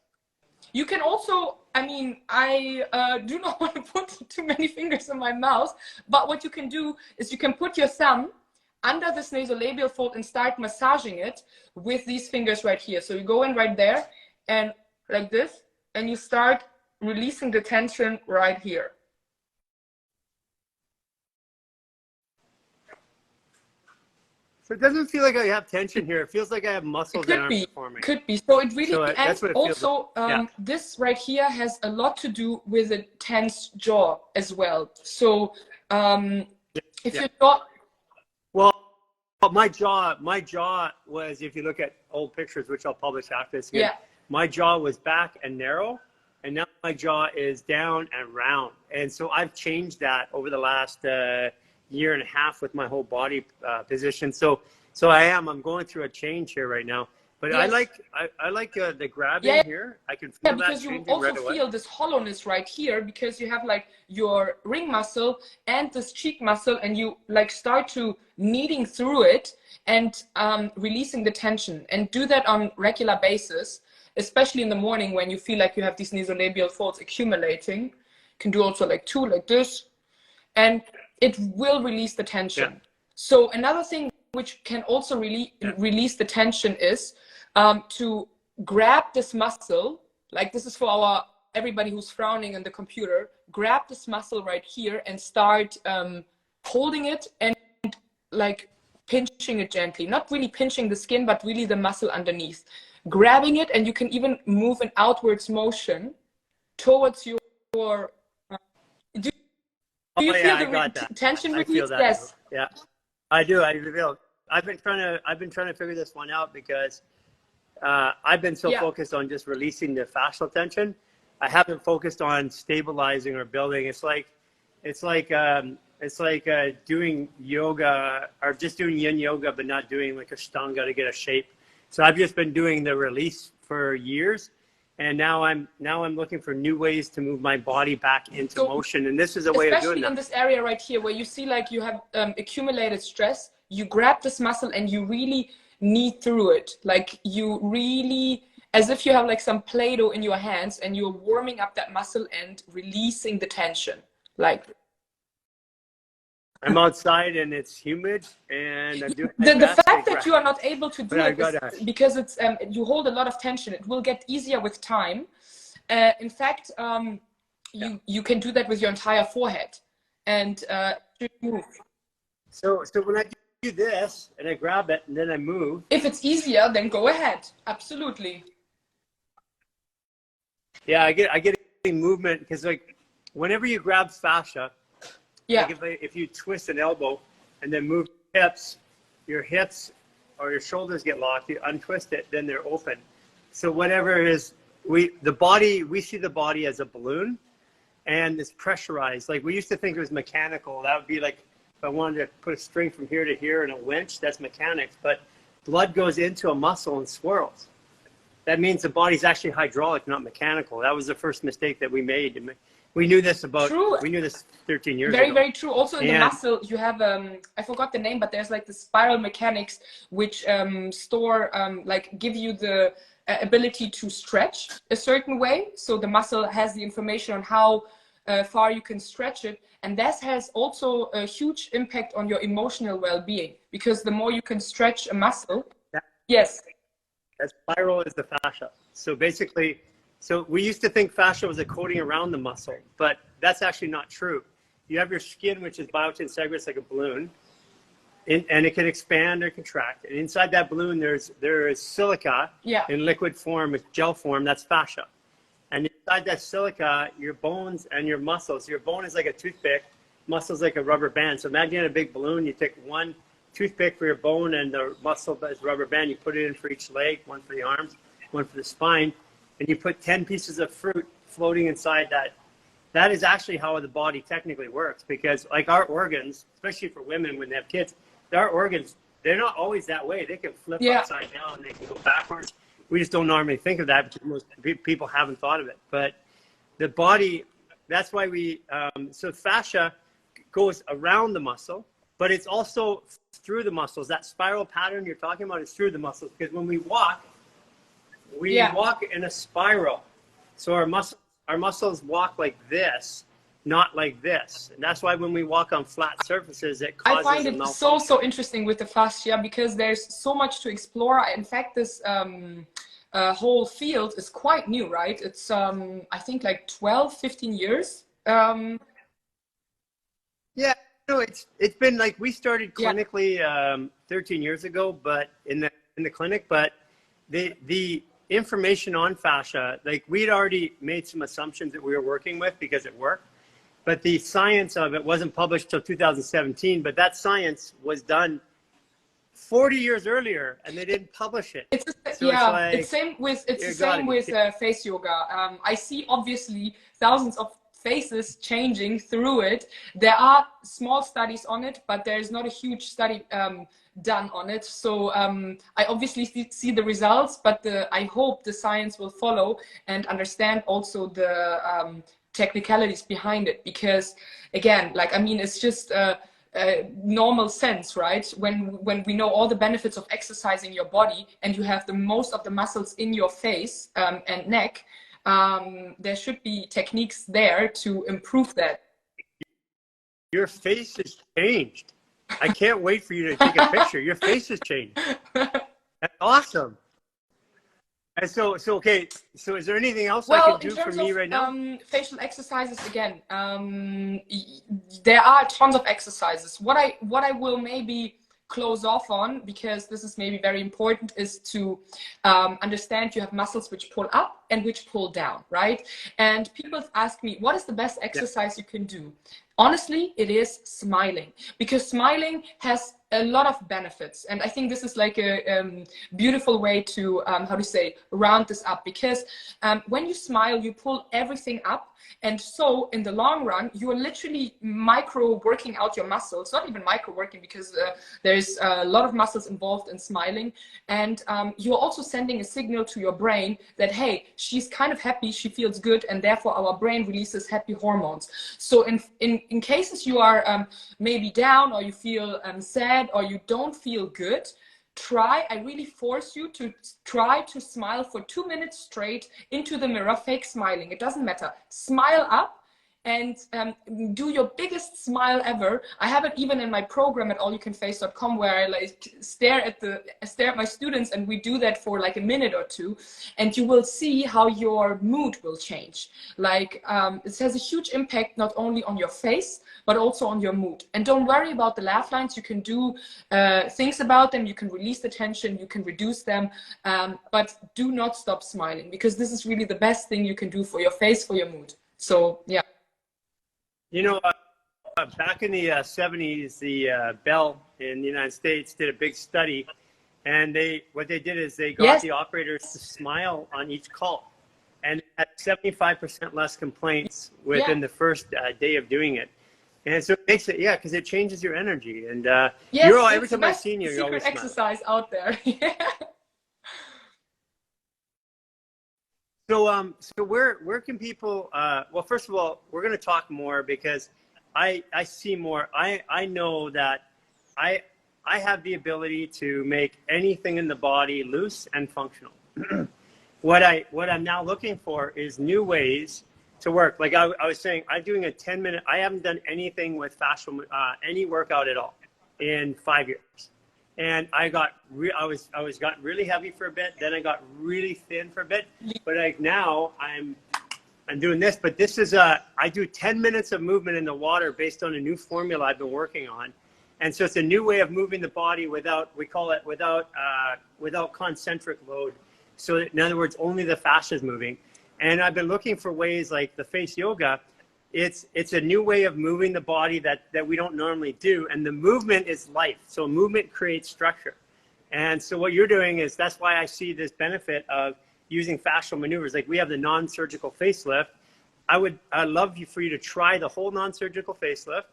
You can also, I mean, I do not want to put too many fingers in my mouth, but what you can do is you can put your thumb under this nasolabial fold and start massaging it with these fingers right here. So you go in right there and like this, and you start releasing the tension right here. So it doesn't feel like I have tension here. It feels like I have muscles that aren't performing. Could be. So it really, So and that's what it feels also like. this right here has a lot to do with a tense jaw as well. So if your jaw, well, my jaw was, if you look at old pictures, which I'll publish after this again, my jaw was back and narrow, and now my jaw is down and round. And so I've changed that over the last year and a half with my whole body position. So I'm going through a change here right now. But I like the grabbing here. I can feel that because you also right away. feel this hollowness right here, because you have like your ring muscle and this cheek muscle, and you like start to kneading through it and releasing the tension, and do that on regular basis, especially in the morning when you feel like you have these nasolabial folds accumulating. You can do also like 2 like this, and it will release the tension. So another thing which can also really release the tension is to grab this muscle, like this is for everybody who's frowning on the computer, grab this muscle right here and start holding it and like pinching it gently, not really pinching the skin, but really the muscle underneath, grabbing it, and you can even move an outwards motion towards your do you feel the tension release? Yes. Yeah, I do. I feel. I've been trying to figure this one out because I've been so focused on just releasing the fascial tension. I haven't focused on stabilizing or building. It's like doing yoga, or just doing yin yoga, but not doing like Ashtanga to get a shape. So I've just been doing the release for years. And now I'm looking for new ways to move my body back into motion. And this is a way of doing that. Especially in this area right here where you see like you have accumulated stress, you grab this muscle and you really knead through it. Like you really, as if you have like some Play-Doh in your hands, and you're warming up that muscle and releasing the tension. Like I'm outside and it's humid, and I'm doing the fact that you are not able to do it is because it's you hold a lot of tension. It will get easier with time. In fact, you can do that with your entire forehead and move. So when I do this and I grab it and then I move, if it's easier, then go ahead. Absolutely. Yeah, I get movement, because like whenever you grab fascia. Like if you twist an elbow and then move your hips or your shoulders get locked, you untwist it, then they're open. So whatever it is, we see the body as a balloon, and it's pressurized. Like we used to think it was mechanical. That would be like if I wanted to put a string from here to here in a winch, that's mechanics. But blood goes into a muscle and swirls. That means the body's actually hydraulic, not mechanical. That was the first mistake that we made. We knew this we knew this 13 years ago. Very true. Also in the muscle, you have, I forgot the name, but there's like the spiral mechanics, which give you the ability to stretch a certain way. So the muscle has the information on how far you can stretch it. And that has also a huge impact on your emotional well-being, because the more you can stretch a muscle. Yes. That spiral is the fascia. So basically, so we used to think fascia was a coating around the muscle, but that's actually not true. You have your skin, which is biotin-segregated like a balloon, and it can expand or contract. And inside that balloon, there is silica in liquid form, with gel form, that's fascia. And inside that silica, your bones and your muscles, your bone is like a toothpick, muscle's like a rubber band. So imagine a big balloon, you take one toothpick for your bone and the muscle is rubber band, you put it in for each leg, one for the arms, one for the spine, and you put 10 pieces of fruit floating inside that. That is actually how the body technically works, because like our organs, especially for women when they have kids, our organs, they're not always that way. They can flip upside down and they can go backwards. We just don't normally think of that because most people haven't thought of it. But the body, that's why so fascia goes around the muscle, but it's also through the muscles. That spiral pattern you're talking about is through the muscles, because when we walk in a spiral. So our muscles walk like this, not like this. And that's why when we walk on flat surfaces, it causes I find a it malfunction. so interesting with the fascia, because there's so much to explore. In fact, this whole field is quite new, right? It's I think like 12-15 years. Yeah, no, it's been like we started Yeah. clinically 13 years ago, but in the clinic, but the information on fascia, like we'd already made some assumptions that we were working with because it worked, but the science of it wasn't published till 2017. But that science was done 40 years earlier, and they didn't publish it. It's So yeah, it's like, it's the gotta same be with kidding. face yoga. I see obviously thousands of faces changing through it. There are small studies on it, but there is not a huge study done on it. So I obviously see the results, but I hope the science will follow and understand also the technicalities behind it, because again, like, I mean, it's just normal sense, right? When we know all the benefits of exercising your body, and you have the most of the muscles in your face and neck, there should be techniques there to improve that. Your face has changed. I can't wait for you to take a picture. Your face has changed. That's awesome. And so okay. So is there anything else I Well, can in do for terms me of right now? facial exercises, again, there are tons of exercises. What I will maybe close off on, because this is maybe very important, is to understand you have muscles which pull up and which pull down, right? And people ask me, what is the best exercise you can do? Honestly, it is smiling, because smiling has a lot of benefits. And I think this is like a beautiful way to, how to say, round this up, because when you smile, you pull everything up. And so in the long run, you are literally micro working out your muscles, not even micro working, because there's a lot of muscles involved in smiling. And you're also sending a signal to your brain that, hey, she's kind of happy, she feels good, and therefore our brain releases happy hormones. So in cases you are maybe down, or you feel sad, or you don't feel good, I really force you to try to smile for 2 minutes straight into the mirror, fake smiling. It doesn't matter. Smile up and do your biggest smile ever. I have it even in my program at allyoucanface.com, where I like stare at my students, and we do that for like a minute or two, and you will see how your mood will change. Like it has a huge impact not only on your face but also on your mood. And don't worry about the laugh lines. You can do things about them. You can release the tension, you can reduce them, but do not stop smiling, because this is really the best thing you can do for your face, for your mood. So yeah. You know, back in the 70s, the Bell in the United States did a big study, and what they did is they got the operators to smile on each call, and had 75% less complaints within the first day of doing it. And so it makes it, because it changes your energy. And yes, every time I've seen you, you're always smiling. Exercise out there. So where can people, well, first of all, we're going to talk more, because I see more. I know that I have the ability to make anything in the body loose and functional. What I'm now looking for is new ways to work. Like I was saying, I'm doing a 10-minute, I haven't done anything with fascial, any workout at all in 5 years. And I got really heavy for a bit, then I got really thin for a bit, but like now I'm doing this. But this is I do 10 minutes of movement in the water based on a new formula I've been working on. And so it's a new way of moving the body without concentric load. So in other words, only the fascia is moving. And I've been looking for ways like the face yoga. It's a new way of moving the body that we don't normally do. And the movement is life. So movement creates structure. And so what you're doing is, that's why I see this benefit of using fascial maneuvers. Like we have the non-surgical facelift. I'd love for you to try the whole non-surgical facelift,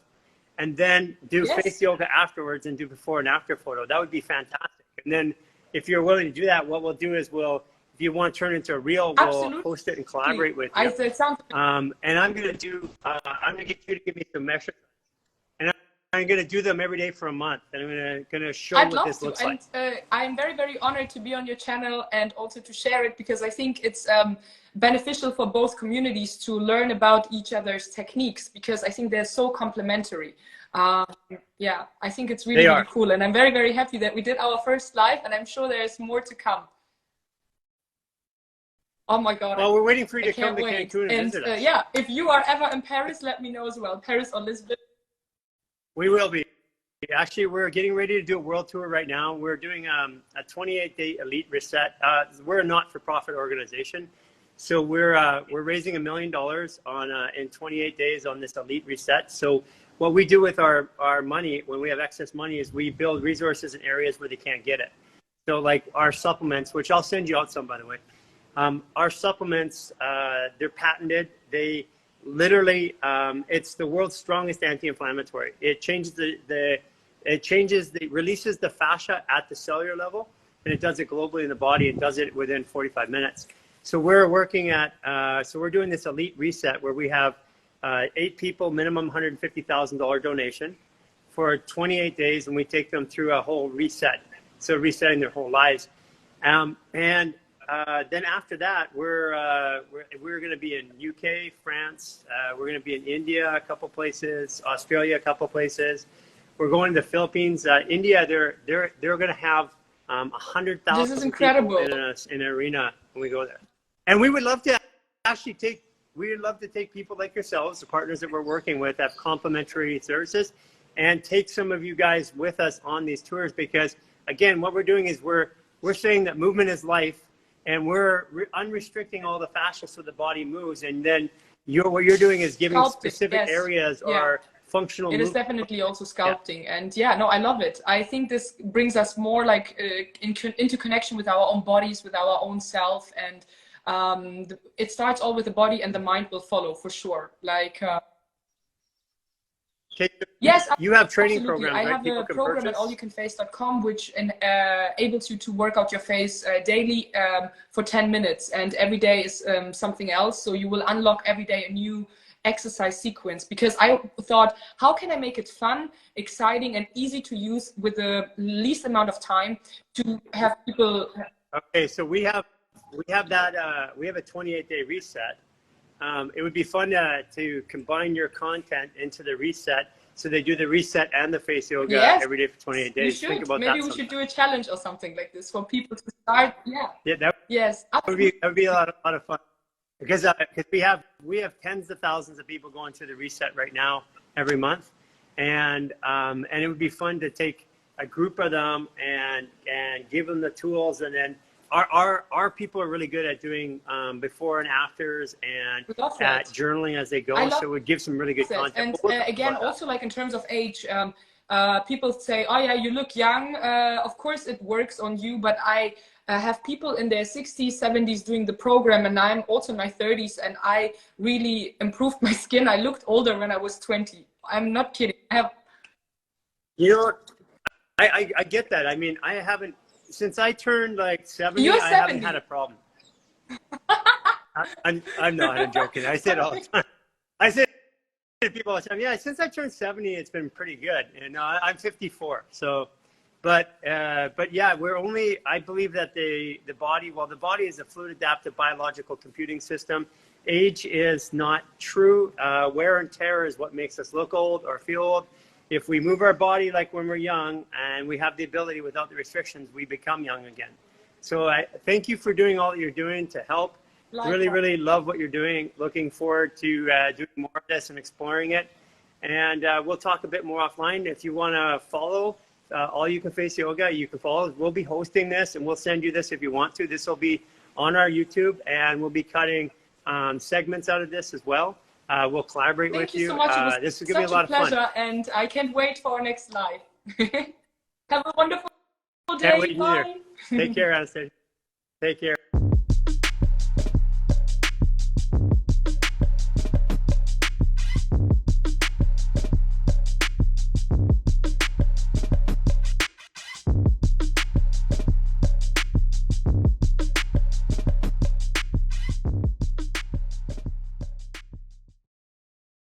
and then do face yoga afterwards and do before and after photo. That would be fantastic. And then if you're willing to do that, what we'll do is if you want to turn it into a reel, we'll post it and collaborate with you. And I'm going to get you to give me some measures. And I'm going to do them every day for a month, and I'm going to show I'd what love this to. looks And like. I'm very, very honored to be on your channel and also to share it, because I think it's beneficial for both communities to learn about each other's techniques, because I think they're so complementary. Yeah, I think it's really, really cool. And I'm very, very happy that we did our first live, and I'm sure there's more to come. Oh my God. Well, we're waiting for you to come to wait. Cancun and visit us. Yeah, if you are ever in Paris, let me know as well. Paris or Lisbon. We will be. Actually, we're getting ready to do a world tour right now. We're doing a 28-day elite reset. We're a not-for-profit organization, so we're raising $1 million in 28 days on this elite reset. So what we do with our money, when we have excess money, is we build resources in areas where they can't get it. So like our supplements, which I'll send you out some, by the way. Our supplements, they're patented. They literally, it's the world's strongest anti-inflammatory. It changes releases the fascia at the cellular level, and it does it globally in the body. It does it within 45 minutes. So we're working at, so we're doing this elite reset where we have 8 people, minimum $150,000 donation for 28 days, and we take them through a whole reset. So resetting their whole lives. Then after that, we're going to be in UK, France. We're going to be in India, a couple places, Australia, a couple places. We're going to the Philippines. India, they're going to have 100,000 people in an arena when we go there. And we would love to actually take people like yourselves, the partners that we're working with, have complimentary services, and take some of you guys with us on these tours, because again, what we're doing is we're saying that movement is life. And we're unrestricting all the fascia so the body moves. And then what you're doing is giving specific areas are functional movement. It is definitely also sculpting. Yeah. And yeah, no, I love it. I think this brings us more like into connection with our own bodies, with our own self. And it starts all with the body, and the mind will follow for sure. Like, yes, you have training absolutely. programs, right? I have a program at allyoucanface.com which enables you to work out your face daily for 10 minutes, and every day is something else. So you will unlock every day a new exercise sequence, because I thought, how can I make it fun, exciting, and easy to use with the least amount of time to have people. Okay, so we have that we have a 28-day reset. It would be fun to combine your content into the reset, so they do the reset and the face yoga every day for 28 days. Think about maybe we should do a challenge or something like this for people to start. Yeah, that would be a lot of fun, because we have tens of thousands of people going through the reset right now every month, and it would be fun to take a group of them and give them the tools, and then our people are really good at doing before and afters and at journaling as they go. So it would give some really good content. And again, also like in terms of age, people say, oh yeah, you look young. Of course it works on you, but I have people in their 60s, 70s doing the program, and I'm also in my 30s, and I really improved my skin. I looked older when I was 20. I'm not kidding. You know, I get that. I mean, I haven't, since I turned like 70, I haven't had a problem. I'm not, I'm joking. I say it all the time. I say to people all the time, yeah, since I turned 70, it's been pretty good. And I'm 54. So, but yeah, I believe that the body, well, the body is a fluid adaptive biological computing system. Age is not true. Wear and tear is what makes us look old or feel old. If we move our body like when we're young, and we have the ability without the restrictions, we become young again. So I thank you for doing all that you're doing to help. Really love what you're doing. Looking forward to doing more of this and exploring it. And we'll talk a bit more offline. If you want to follow All You Can Face Yoga, you can follow. We'll be hosting this, and we'll send you this if you want to. This will be on our YouTube, and we'll be cutting segments out of this as well. We'll collaborate with you. Thank you so much. This is going to be a lot of fun. And I can't wait for our next live. Have a wonderful day. Bye. Take care, Anastasia. Take care.